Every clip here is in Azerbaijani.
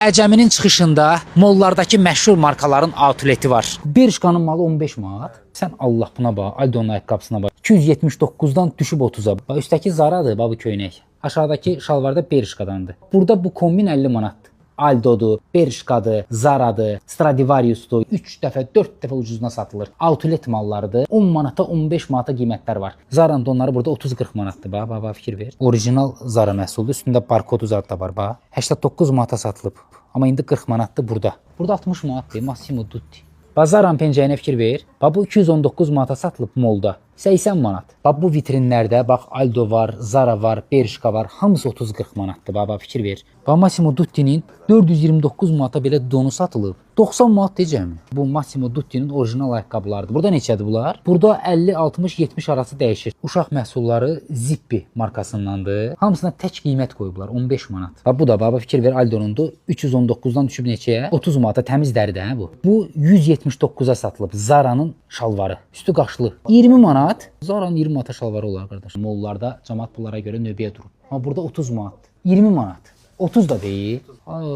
Əcəminin çıxışında mollardakı məşhur markaların outleti var. Bershkanın malı 15 manat. Sən Allah buna bax, Aldonun ayaqqabısına bax. 279-dan düşüb 30-a. Bax üstəki Zaradır, bax bu köynək. Aşağıdakı şalvarda Bershkadandır. Burada bu kombin 50 manatdır. Aldodur, Bershkadır, Zaradır, Stradivarius'dur. 3 dəfə, 4 dəfə ucuzuna satılır. Outlet mallarıdır. 10 manata, 15 manata qiymətlər var. Zara'nın donları burada 30-40 manatdır. Bax, fikir ver. Orijinal Zara məhsuldur. Üstündə barkodu zad da var, bax. 89 manata satılıb. Amma indi 40 manatdır burada. Burada 60 manatdır. Massimo Dutti. Bazaran pencəyinə fikir ver. Bax bu 219 manata satılıb molda. 80 manat. Bax bu vitrinlərdə bax Aldo var, Zara var, Bershka var. Hamısı 30-40 manatdır. Bax fikir ver. Bax Massimo Dutti'nin 429 manata belə donu satılıb. 90 manat deyəcəm. Bu Massimo Dutti'nin orijinal ayaqqabılarıdır. Burada neçədir bunlar? Burada 50, 60, 70 arası dəyişir. Uşaq məhsulları Zippi markasındandır. Hamısına tək qiymət qoyublar. 15 manat. Bax bu da bax fikir ver Aldo'nundur. 319-dan düşüb neçəyə? 30 manata təmiz dəridir hə bu. Bu 179-a satılıb. Zara'nın şalvarı. Üstü qaşlı. 20 manat. Zara'nın 20 manata şalvarı olar qardaş. Mollarda cəmaət bunlara görə növbəyə durub. Amma burada 30 manat. 20 manat. 30 da deyil.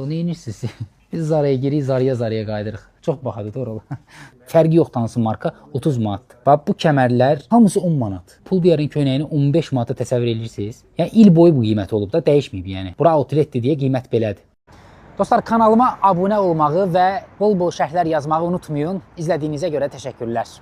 Neyinirsiniz? Biz Zara'ya girik, Zara'ya qayıdırıq. Çox baxadı doğru. Fərqi yoxdur hansı marka, 30 manatdır. Bax bu kəmərlər hamısı 10 manat. Pulbiyarın köynəyini 15 manata təsəvvür edirsiniz. Yəni il boyu bu qiymət olub da dəyişməyib yəni. Bura outletdir deyə qiymət belədir. Dostlar, kanalıma abunə olmağı və bol-bol şərhlər yazmağı unutmayın. İzlədiyinizə görə təşəkkürlər.